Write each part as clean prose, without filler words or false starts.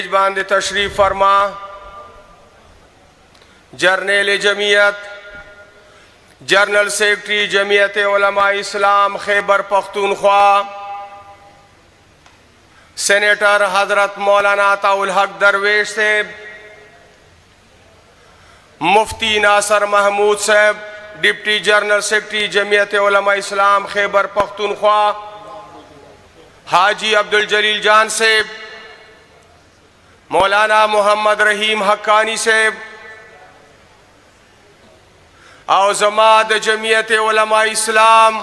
स्टेज बांधे तशरीफ फरमा जर्नल जमीयत जनरल सेक्रेटरी जमीयत उलमा इस्लाम खैबर पख्तूनख्वा सेनेटर हजरत मौलाना अताउल हक दरवेश साहब, मुफ्ती नासर महमूद साहब डिप्टी जनरल सेक्रेटरी जमीयत उलमा इस्लाम खैबर पख्तूनख्वा, हाजी अब्दुल जलील जान साहब, मौलाना मोहम्मद रहीम हक्कानी साहब और जमात जमीयत उलमा इस्लाम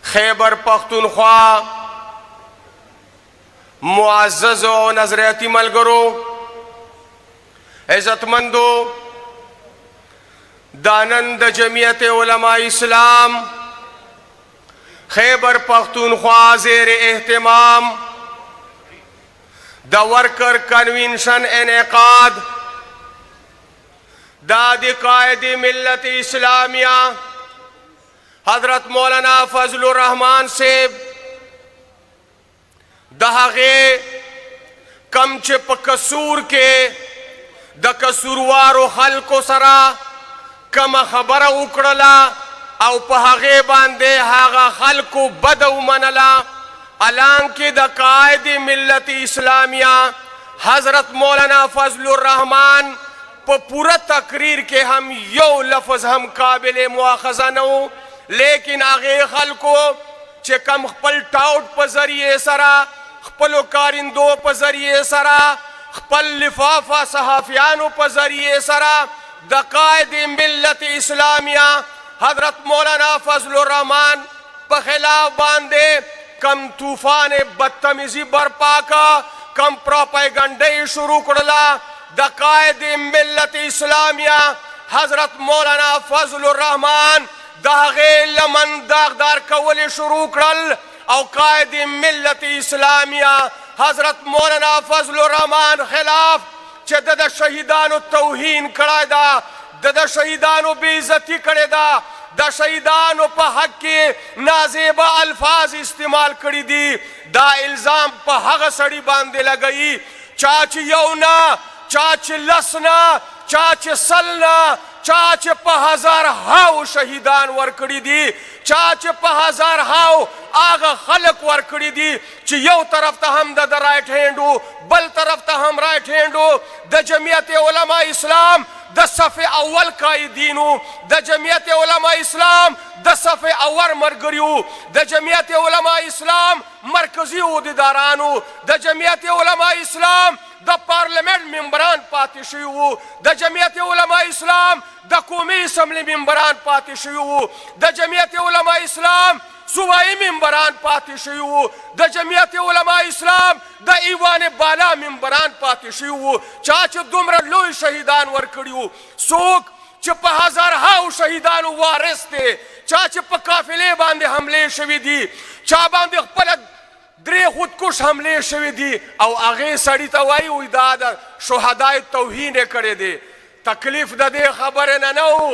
खैबर पख्तूनख्वा, मुआज़्ज़ज़ और नज़रियाती मलगरो, इज़्ज़तमंदो, दानंद जमीयत उलमा इस्लाम खैबर पख्तूनख्वा ज़ेर एहतमाम द वर्कर कन्वेंशन इनेकाद दाद कायद मिल्लत इस्लामिया हजरत मौलाना फजलुर रहमान से दहागे कम चिप कसूर के द कसूरवारो हल्को सरा कम खबर उकड़ला और पहागे बांधे हागा हल्को बदऊ मनला अलांग के द कायद मिल्लत इस्लामिया हजरत मौलाना फजलुर रहमान पूरा तकरीर के हम यो लफ्ज हम काबिल मुआखजा न हो, लेकिन आगे खल को चे कम खपल टाउट पर जरिए सरा खपलो कारिंदो पर जरिए सरा खपल लिफाफा सहाफियानों पर जरिए सरा दकायद मिल्लत इस्लामिया हजरत मौलाना फजलुर रहमान पर खिलाफ बांधे कम तूफान बदतमीजी बरपा का कम प्रोपेगंडे शुरू करला दकायद मिल्लत इस्लामिया हजरत मौलाना फजलुर रहमान दागे लमन दागदार कवले शुरू करल और कायद मिल्लत इस्लामिया हजरत मौलाना फजलुर रहमान खिलाफ चदद शहीदानो तौहीन करादा दद शहीदानो बेइज्जती करेदा द शहीदानो पर हक के नाजेबा अल्फाज इस्तेमाल करी दी दा इल्जाम पर हक सड़ी बांधे लगई चाच यौना चाच लसना चाच सलना चाच पहजार हाउ शहीदान वर्कड़ी दी चाच पहजार हाउ आगा खलक वर्कड़ी दी ची यो तरफ ता हम द राइट हैंड हो बल तरफ ता हम राइट हैंड हो द जमीयत उलमा इस्लाम द सफ़े अव्वल कायदीनु द जमीयत उलमा इस्लाम द सफ़े अव्वल मरगरियु द जमीयत उलमा इस्लाम मरकजी उहदेदारानु द जमीयत उलमा इस्लाम द पार्लियामेंट मेंबरान पातिशु द जमीयत उलमा इस्लाम द कौमी असम्बली मेंबरान पातिशु द जमीयत उलमा इस्लाम सूबाई मेंबरान पातिशु द जमीयत उलमा इस्लाम द ईवान बाला मेंबरान पातिशु चाच दुमरा लोई शहीदान वर्कड़ियु सोक चप हजार हाउ शहीदान वारिस थे चाच प काफिले बांधे हमले शवी दी चा बांधे पलक द्रे खुदकुश हमले शवी दी और आगे सड़ी तवाई उदाद शोहदाय तौहीन करे दे तकलीफ दे खबर न हो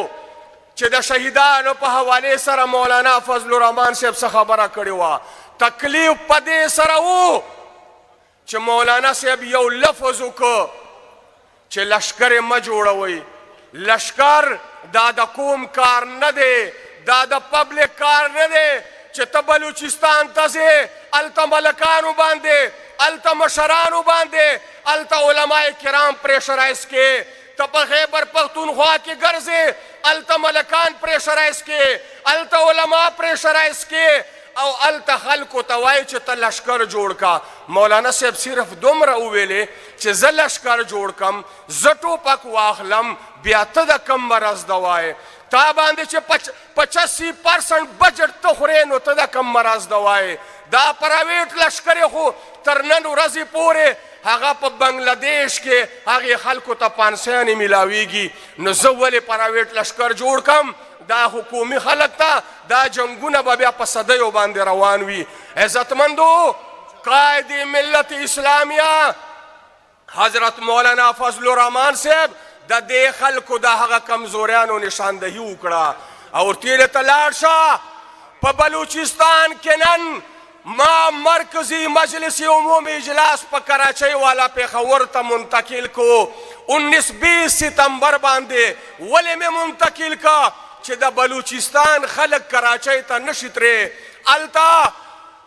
चे द शहीदान पे हवाले सर मौलाना फजलुर रहमान से खबर कड़वा तकलीफ पदे सर वो चे मौलाना से अब यो लफ्ज को चे लश्कर म जोड़वई लश्कर दादा कौम कार न दे दादा पब्लिक कार न दे चे बलूचिस्तान तजे अलता मलकानु बांधे अलता मशरानु बांधे अलता उलमाए किराम प्रेशराइज के तब खैबर पख्तूनख्वा के गर्जे अलता मलकान प्रेशराइज के अलता उलमा प्रेशराइज के और अलता खल को तवाई च लश्कर जोड़ का मौलाना साहब सिर्फ दुमरा उवेले च ज लश्कर जोड़ कम जटो पक वाखलम ब्यातद कम मरज दवाए ता बांधे च 85% बजट तो खुरे नो तदा कम मरज दवाए दा प्राइवेट लश्कर हो तरनन रजी पूरे हागा प बांग्लादेश के आगे खलको ता पानसेनी मिलावीगी न जवले प्राइवेट लश्कर जोड़ कम दा हुकूमी खलक ता दा जंगुना बबिया पसदयो बांधे रवानवी इज्जतमंदो कायद मिल्लत इस्लामिया हजरत मौलाना फजलुर रहमान साहब द देखल को दा हगा कमजोरियानो निशानदही उकड़ा और तेरे तलाशा प बलूचिस्तान के नन ما مرکزی مجلس عمومی اجلاس په کراچۍ والا پېښور ته منتقل کو 19-20 ستمبر باندې. ولې مې منتقل کا چې د بلوچستان خلک کراچۍ ته نشي ترې. الته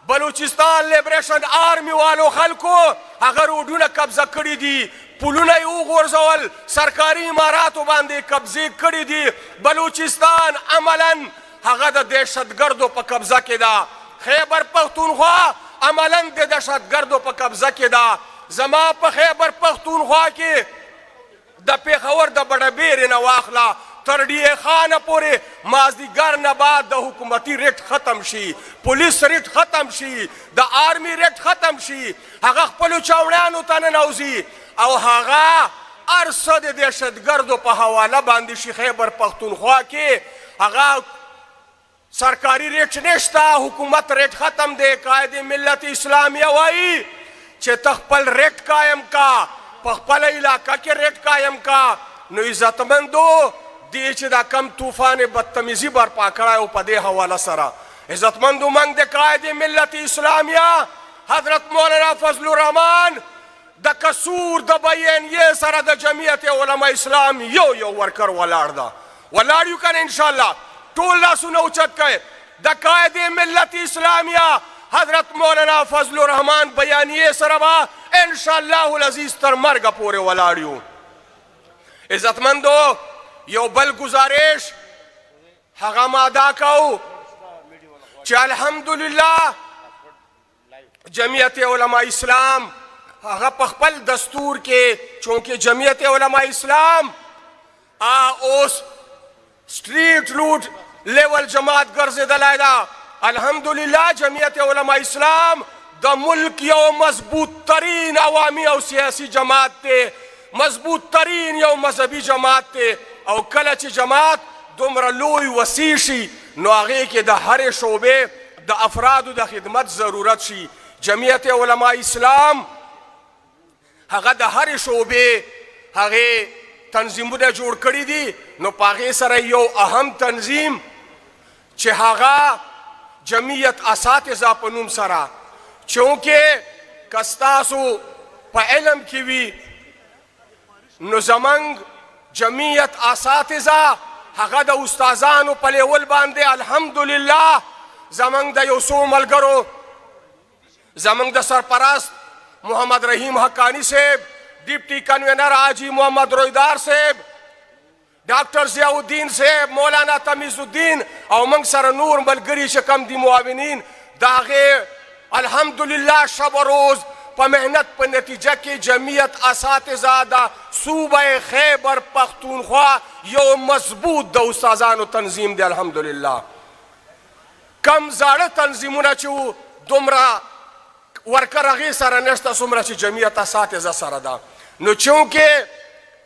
بلوچستان لیبریشن آرمی والو خلکو هغه روډونه قبضه کړي دي، پلونه یې وغورځول، سرکاري عماراتو باندې قبضې کړي دي. بلوچستان عملا هغه د دهشتګردو په قبضه کې ده. خیبر پختونخوا عملا د دهشتګردو په قبضه کې ده. زما په خیبر پختونخوا کې د پېښور د بډبیرې نه واخله تر ډیه خانه پورې مازدیګر نه بعد د حکومتي ریټ ختم شي، پولیس ریټ ختم شي، د آرمی ریټ ختم شي، هغه خپلو چاوړیانو ته ننوځي او هغه هر څه د دهشتګردو په حواله باندې شي. خیبر پختونخوا کې هغه سرکاري ریټ نشته، حکومت ریټ ختم دی. قائد ملت اسلامیه وایي چې ته خپل ریټ قایم کا، په خپله علاقه کې ریټ قایم کا. نو عزتمندو دی چې دا کم طوفان بدتمیزي برپا کړی او په دې حواله سره عزتمندو موږ د قائد ملت اسلامیه حضرت مولانا فضل الرحمن د قصور د بیانیې سره د جمعیت علما اسلام یو ورکر ولاړ ده. ولاړ یو کنه انشاءالله ټول لاسونه اوچت کړئ. د قائد ملت اسلامیه حضرت مولانا فضل الرحمن بیانیې سره به انشاءالله العزیز تر مرګه پورې ولاړ یو. عزتمندو یو بل گزارش هغه ما ادا کوو چې الحمدلله جمعیت علما اسلام هغه په خپل دستور کې چونکې جمعیت علما اسلام اوس سټریټ روټ لیول جماعت ګرځېدلی ده. الحمدلله جمعیت علما اسلام د ملک یو مضبوط ترین عوامي او سیاسي جماعت دی، مضبوط ترین یو مذهبي جماعت دی. او کله چې جماعت دومره لوی وسیع شي نو هغې کې د هرې شعبې د افرادو د خدمت ضرورت شي. جمعیت علما اسلام هغه د هرې شعبې هغې تنظیمونه جوړ کړي دي. نو په هغې سره یو اهم تنظیم چې هغه جمعیت اساتذه په نوم سره، چونکې که ستاسو په علم کې وي نو زموږ جمعیت اساتذه هغه د استادانو په لیول باندې الحمدلله زموږ د یو څو ملګرو، زموږ د سرپرست محمد رحیم حقانی صاحب، ډیپټي کنوینر حاجی محمد رویدار صاحب، ډاکټر ضیاء الدین صاحب، مولانا تمیز الدین او موږ سره نور ملګري چې کم دي معاونین، د هغې الحمدلله شب و روز په محنت په نتیجه کې جمعیت اساتذه د صوبه خیبر پختونخوا یو مضبوط د استادانو تنظیم دی. الحمدلله کم زاړه تنظیمونه چې وو دومره ورکر هغې سره نشته څومره چې جمعیت اساتذه سره ده. نو چونکې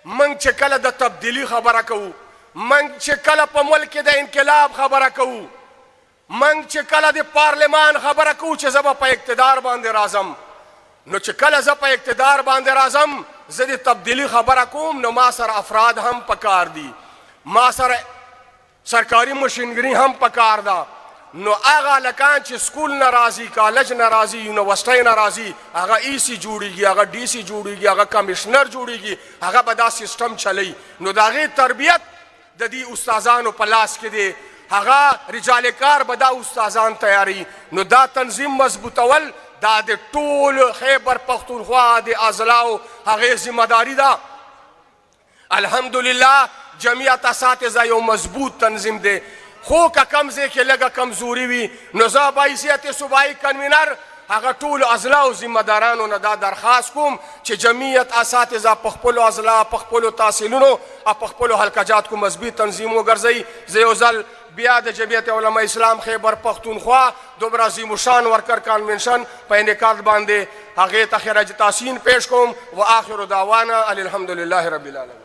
موږ چې کله د تبدیلي خبره کوو، موږ چې کله په ملک کې د انقلاب خبره کوو، موږ چې کله د پارلمان خبره کوو چې زه به په اقتدار باندې راځم، نو چې کله زه په اقتدار باندې راځم زه د تبدیلي خبره کوم نو ما سره افراد هم پکار دي، ما سره سرکاري مشینګري هم پکار ده. نو هغه هلکان چې سکول نه راځي، کالج نه راځي، یونیورسټۍ نه راځي، هغه ای سی جوړېږي، هغه ډي سی جوړېږي، هغه کمیشنر جوړېږي، هغه به دا سیسټم چلی. نو د هغې تربیت د دې استادانو په لاس کې دی، هغه رجال کار به دا استادان تیاري. نو دا تنظیم مضبوطول دا د ټول خیبر پختونخوا د اضلاعو هغې ذمهداري ده. الحمدلله جمعیت اساتذه یو مضبوط تنظیم دی. خو که کم ځای کې لږه کمزوري وي نو زه بحیثیت صوبایي کنوینر هغه ټولو اضلاعو ذمهدارانو نه دا درخواست کوم چې جمعیت اساتذه په خپلو اضلاع، په خپلو تحصیلونو او په خپلو حلقه کو مضبوط تنظیم وګرځوي. زه یو ځل بیا د جمعیت علما اسلام خیبر پختونخوا دومره عظیم الشان ورکر کانونشن په انعقاد باندې هغې ته خراج تحسین پیش کوم. و آخر دعوانا الحمدلله رب العالمین.